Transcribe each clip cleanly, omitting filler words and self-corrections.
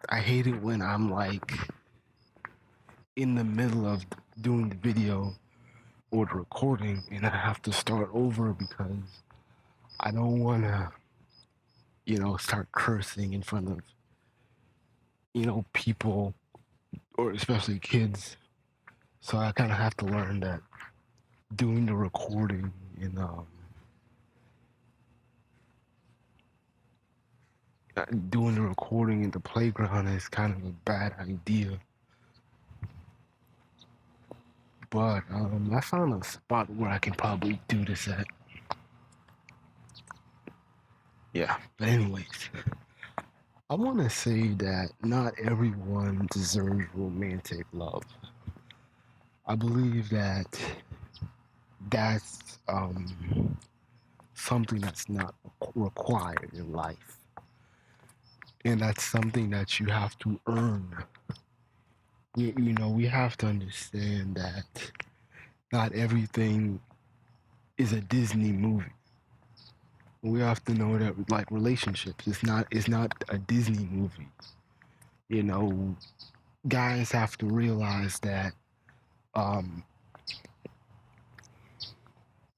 I hate it when I'm like in the middle of doing the video or the recording and I have to start over because I don't want to, start cursing in front of, people or especially kids. So I kind of have to learn that doing the recording and doing the recording in the playground is kind of a bad idea. But I found a spot where I can probably do this at. Yeah, but anyways, I want to say that not everyone deserves romantic love. I believe that that's something that's not required in life, and that's something that you have to earn. We have to understand that not everything is a Disney movie. We have to know that like relationships, it's not a Disney movie. You know, guys have to realize that um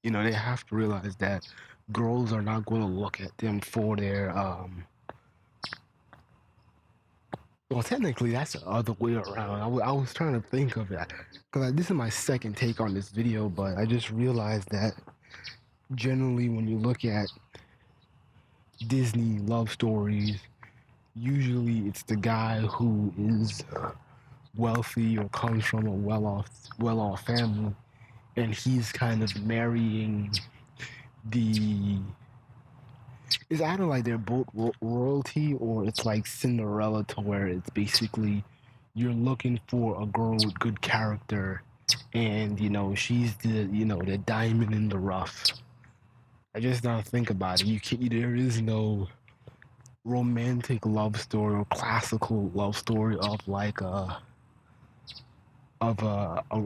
they have to realize that girls are not going to look at them for their well, technically that's the other way around. I was trying to think of that because this is my second take on this video, but I just realized that generally when you look at Disney love stories, usually it's the guy who is wealthy or comes from a well-off family, and he's kind of marrying the. It's either like they're both royalty, or it's like Cinderella, to where it's basically you're looking for a girl with good character, and she's the diamond in the rough. I just now think about it. There is no romantic love story or classical love story of like a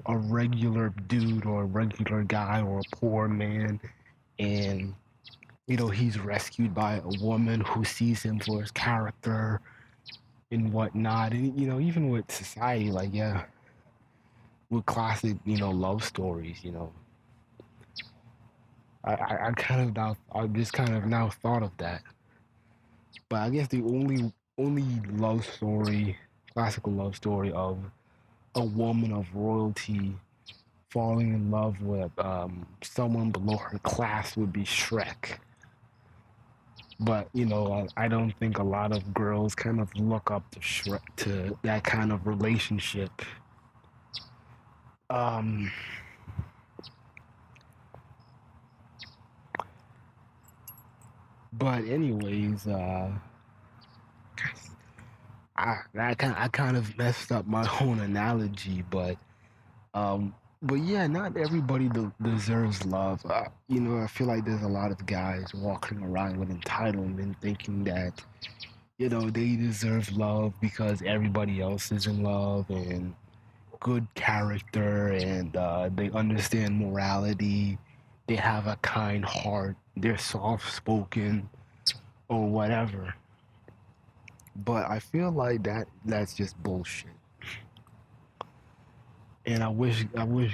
regular dude or a regular guy or a poor man, and he's rescued by a woman who sees him for his character and whatnot. And even with society, like, yeah, with classic love stories, I just kind of now thought of that. But I guess the only love story, classical love story of a woman of royalty falling in love with someone below her class would be Shrek. But I don't think a lot of girls kind of look up to Shrek, to that kind of relationship. Um, but anyways, I kind of messed up my own analogy, um, but yeah, not everybody deserves love. I feel like there's a lot of guys walking around with entitlement, thinking that they deserve love because everybody else is in love and good character, and they understand morality. They have a kind heart. They're soft spoken or whatever. But I feel like that's just bullshit. And I wish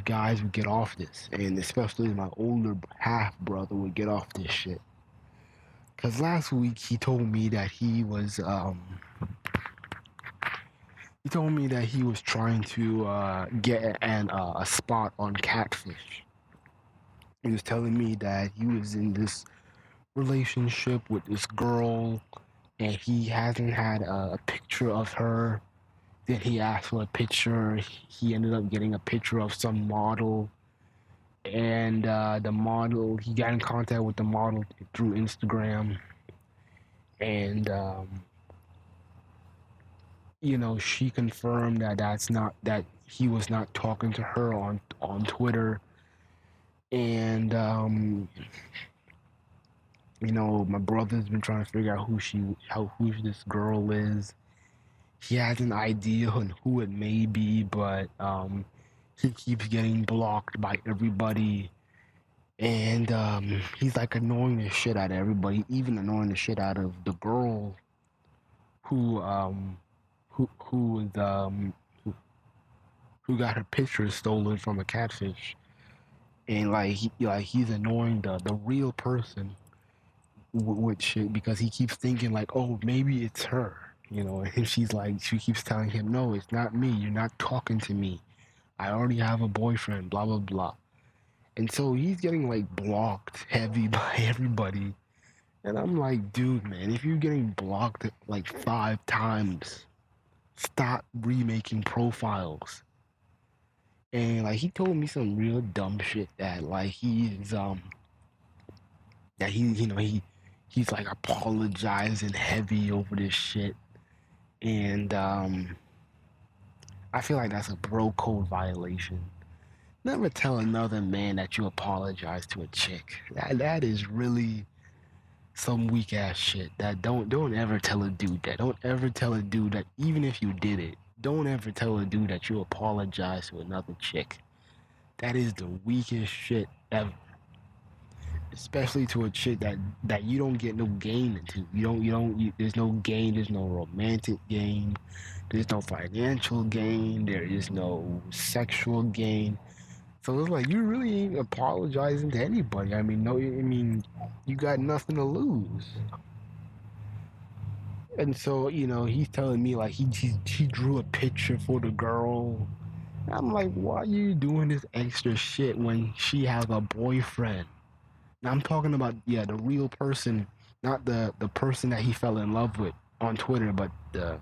guys would get off this, and especially my older half brother would get off this shit. Cause last week he told me that he was trying to get a spot on Catfish. He was telling me that he was in this relationship with this girl, and he hasn't had a picture of her. Then he asked for a picture. He ended up getting a picture of some model, and the model, he got in contact with the model through Instagram, and she confirmed that he was not talking to her on Twitter, and my brother's been trying to figure out who this girl is. He has an idea on who it may be, but he keeps getting blocked by everybody, and he's like annoying the shit out of everybody, even annoying the shit out of the girl who who who got her picture stolen from a catfish, and he's annoying the real person with shit because he keeps thinking like, oh, maybe it's her, and she keeps telling him, no, it's not me. You're not talking to me. I already have a boyfriend. Blah blah blah. And so he's getting like blocked heavy by everybody. And I'm like, dude, man, if you're getting blocked like 5 times, stop remaking profiles. And like he told me some real dumb shit that like he's like apologizing heavy over this shit. And I feel like that's a bro code violation. Never tell another man that you apologize to a chick. That is really some weak ass shit. That don't ever tell a dude that. Don't ever tell a dude that even if you did it. Don't ever tell a dude that you apologize to another chick. That is the weakest shit ever. Especially to a chick that you don't get no gain into. There's no gain, there's no romantic gain, there's no financial gain, there is no sexual gain. So it's like you really ain't apologizing to anybody. I mean, no, I mean, you got nothing to lose. And so, he's telling me like he drew a picture for the girl. I'm like, why are you doing this extra shit when she has a boyfriend? Now I'm talking about the real person, not the person that he fell in love with on Twitter, but the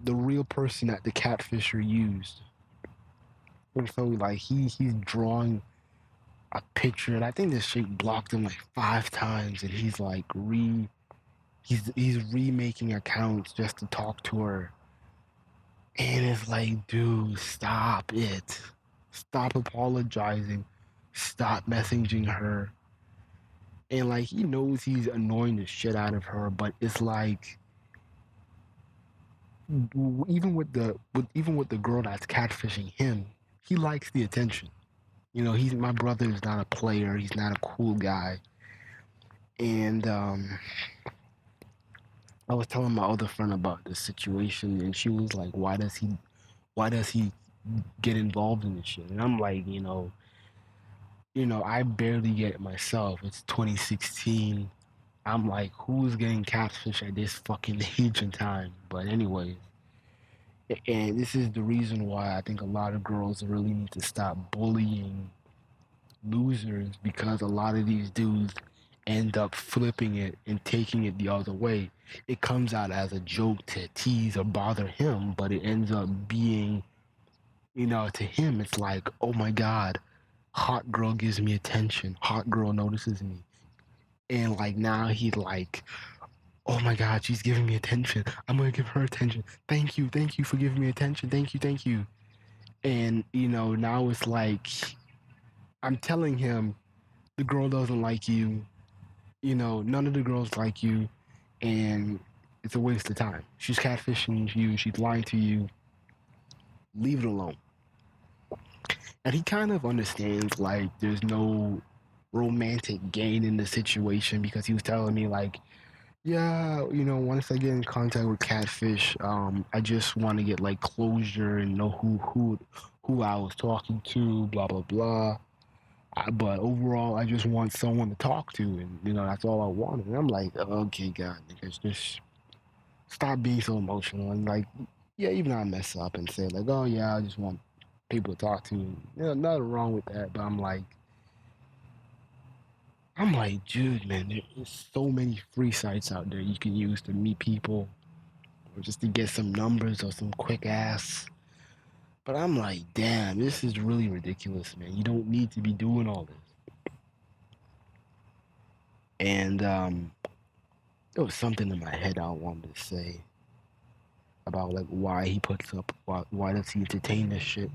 real person that the catfisher used. And so like he's drawing a picture, and I think this chick blocked him like 5 times, and he's like he's remaking accounts just to talk to her. And it's like, dude, stop it. Stop apologizing. Stop messaging her. And like he knows he's annoying the shit out of her, but it's like even with the girl that's catfishing him, he likes the attention. He's my brother is not a player. He's not a cool guy. And I was telling my other friend about this situation, and she was like, why does he get involved in this shit?" And I'm like, I barely get it myself. It's 2016. I'm like, who's getting catfish at this fucking age and time? But anyways, and this is the reason why I think a lot of girls really need to stop bullying losers, because a lot of these dudes end up flipping it and taking it the other way. It comes out as a joke to tease or bother him, but it ends up being, to him, it's like, oh my God, hot girl gives me attention. Hot girl notices me. And like now he's like, oh my God, she's giving me attention. I'm going to give her attention. Thank you. Thank you for giving me attention. Thank you. Thank you. And, now it's like, I'm telling him the girl doesn't like you. None of the girls like you. And it's a waste of time. She's catfishing you. She's lying to you. Leave it alone. And he kind of understands, like, there's no romantic gain in the situation, because he was telling me, like, yeah, once I get in contact with catfish, I just want to get like closure and know who I was talking to, blah blah blah. But overall, I just want someone to talk to, and that's all I wanted. And I'm like, okay, God, niggas, just stop being so emotional. And like, yeah, even I mess up and say like, oh yeah, I just want people to talk to. Nothing wrong with that. But I'm like, dude, man, there's so many free sites out there you can use to meet people or just to get some numbers or some quick ass. But I'm like, damn, this is really ridiculous, man. You don't need to be doing all this. And there was something in my head I wanted to say about like why he puts up, why does he entertain this shit?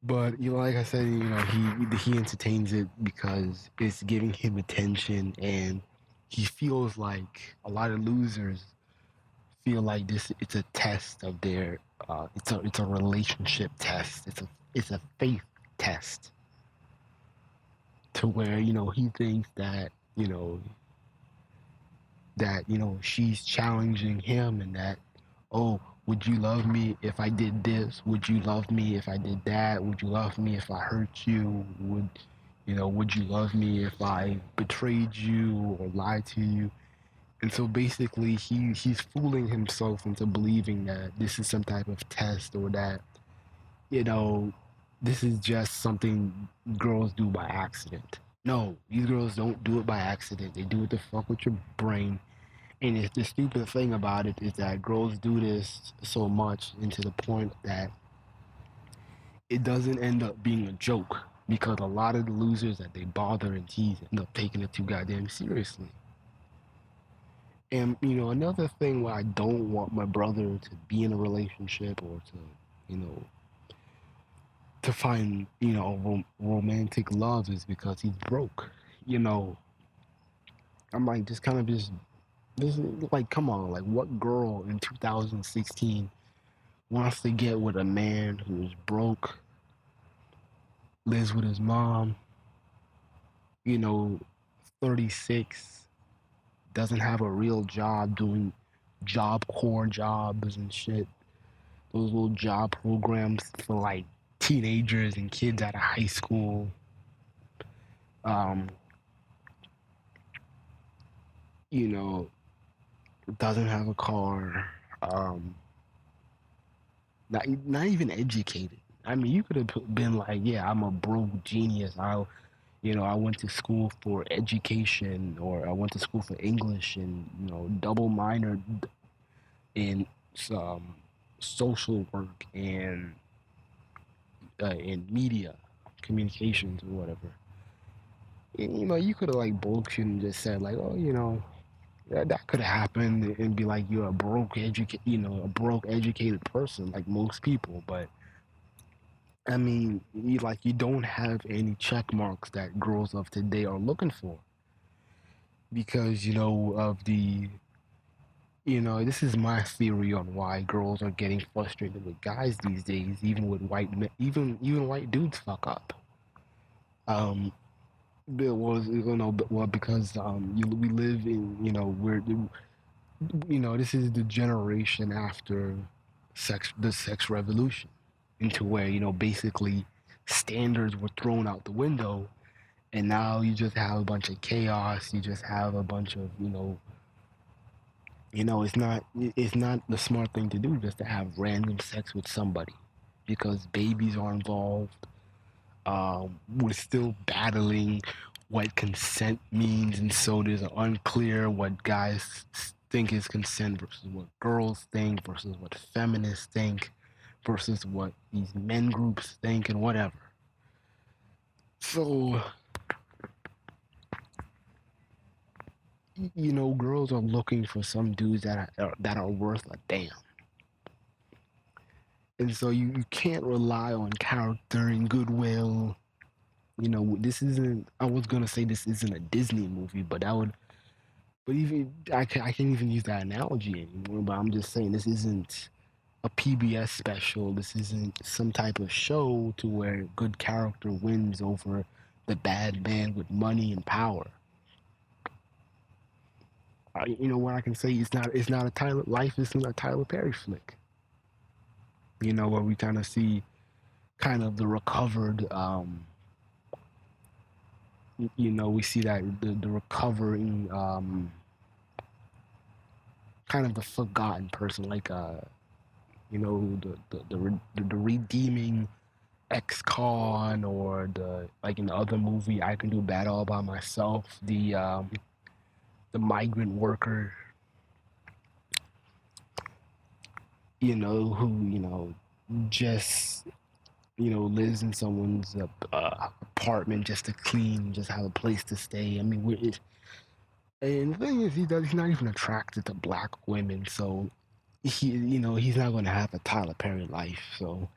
But like I said, he entertains it because it's giving him attention, and he feels like a lot of losers feel like this. It's a test of their. It's a relationship test. It's a faith test. To where he thinks that that, you know, she's challenging him, and that, oh, would you love me if I did this? Would you love me if I did that? Would you love me if I hurt you? Would you love me if I betrayed you or lied to you? And so basically, he's fooling himself into believing that this is some type of test, or that, you know, this is just something girls do by accident. No, these girls don't do it by accident. They do it to fuck with your brain. And the stupid thing about it is that girls do this so much, and to the point that it doesn't end up being a joke, because a lot of the losers that they bother and tease end up taking it too goddamn seriously. And, you know, another thing why I don't want my brother to be in a relationship, or to, you know, to find, you know, romantic love, is because he's broke. You know, I'm like, just kind of just this, like, come on, like, what girl in 2016 wants to get with a man who's broke, lives with his mom, you know, 36, doesn't have a real job, doing job corps jobs and shit, those little job programs for like teenagers and kids out of high school. Um, you know, doesn't have a car. Um, not even educated. I mean, you could have been like, yeah, I'm a broke genius. I went to school for education, or I went to school for English, and, you know, double minored in some social work and in media communications or whatever. And, you know, you could have like bullshit and just said like, oh, you know, that could have happened, and be like, you're a broke educated person like most people. But I mean, you don't have any check marks that girls of today are looking for, because, you know, of the, you know, this is my theory on why girls are getting frustrated with guys these days, even with white men, even white dudes fuck up. Um, because we live in, you know, this is the generation after the sex revolution, into where, you know, basically standards were thrown out the window, and now you just have a bunch of chaos. You just have a bunch of, it's not the smart thing to do just to have random sex with somebody, because babies are involved. We're still battling what consent means, and so there's an unclear what guys think is consent versus what girls think versus what feminists think versus what these men groups think, and whatever. So, you know, girls are looking for some dudes that are worth a damn. And so you can't rely on character and goodwill. You know, I was gonna say this isn't a Disney movie, but even I can't even use that analogy anymore. But I'm just saying, this isn't a PBS special. This isn't some type of show to where good character wins over the bad man with money and power. You know what I can say? It's not a Tyler. Life isn't a Tyler Perry flick. You know, where we kind of see kind of the recovered. We see that the recovering, kind of the forgotten person, like the redeeming ex-con, or the, like, in the other movie I Can Do Bad All By Myself, the migrant worker, who, just, lives in someone's apartment just to clean, just have a place to stay. I mean, and the thing is, he's not even attracted to black women, so he's not going to have a Tyler Perry life, so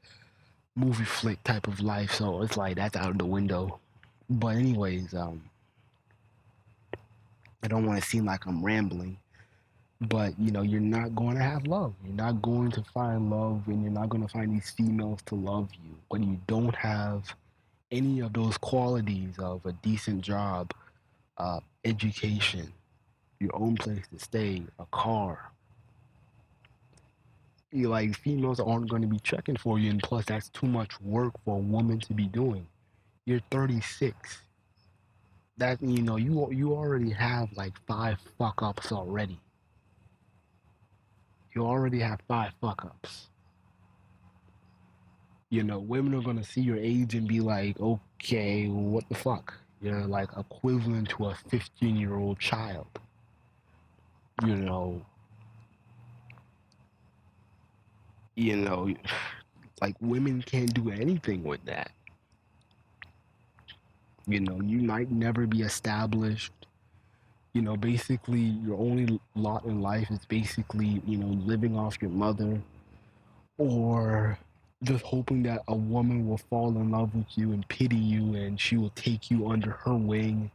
movie flick type of life. So it's like that's out of the window. But anyways, I don't want to seem like I'm rambling, but you're not going to have love. You're not going to find love, and you're not going to find these females to love you when you don't have any of those qualities of a decent job, education, your own place to stay, a car. Like females aren't going to be checking for you, and plus that's too much work for a woman to be doing. You're 36. That you already have like 5 fuck ups already. You already have 5 fuck ups. Women are gonna see your age and be like, okay, what the fuck? You're like equivalent to a 15-year-old child. You know, you know, like women can't do anything with that. You might never be established. Basically your only lot in life is basically, living off your mother, or just hoping that a woman will fall in love with you and pity you and she will take you under her wing.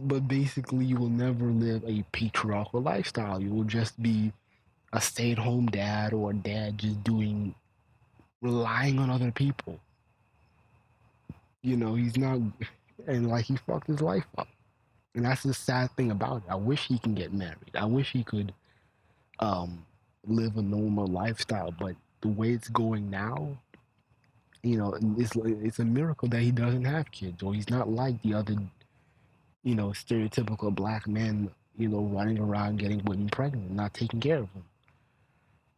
But basically, you will never live a patriarchal lifestyle. You will just be a stay-at-home dad or a dad just relying on other people. He's not, and like he fucked his life up. And that's the sad thing about it. I wish he can get married. I wish he could live a normal lifestyle. But the way it's going now, it's a miracle that he doesn't have kids, or he's not like the other, stereotypical black men, running around getting women pregnant and not taking care of them.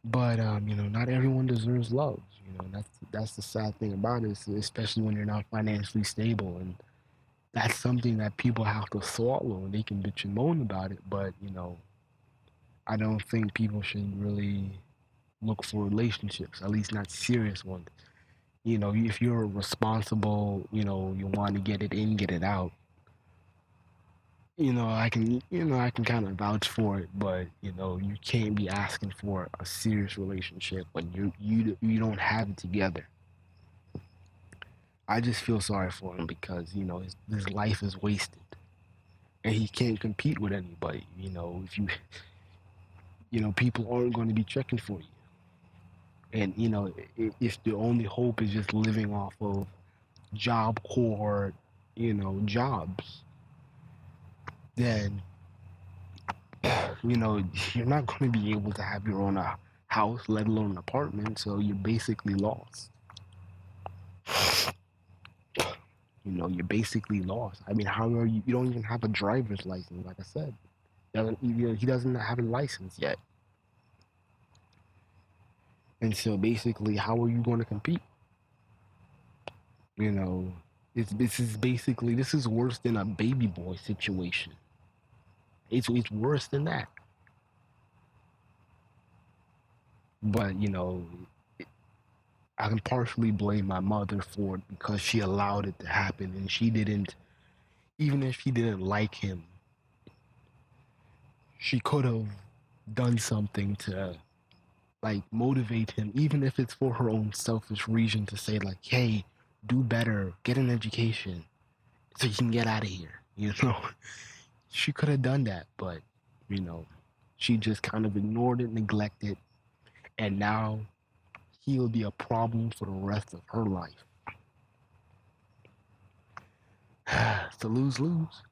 But not everyone deserves love. That's the sad thing about it, especially when you're not financially stable, and that's something that people have to swallow. And they can bitch and moan about it, but I don't think people should really look for relationships, at least not serious ones. If you're responsible, you want to get it in, get it out. I can kind of vouch for it, but you can't be asking for a serious relationship when you don't have it together. I just feel sorry for him because his life is wasted, and he can't compete with anybody. If people aren't going to be checking for you, and if the only hope is just living off of Job Corps, jobs, then you're not going to be able to have your own house, let alone an apartment. So you're basically lost. You're basically lost. I mean, how are you? You don't even have a driver's license, like I said. He doesn't have a license yet. And so basically, how are you going to compete? This is worse than a baby boy situation. It's worse than that. But I can partially blame my mother for it because she allowed it to happen, and she didn't. Even if she didn't like him, she could have done something to like motivate him, even if it's for her own selfish reason, to say like, hey, do better, get an education so you can get out of here. She could have done that, but she just kind of ignored it, neglected, and now he'll be a problem for the rest of her life. It's a lose-lose.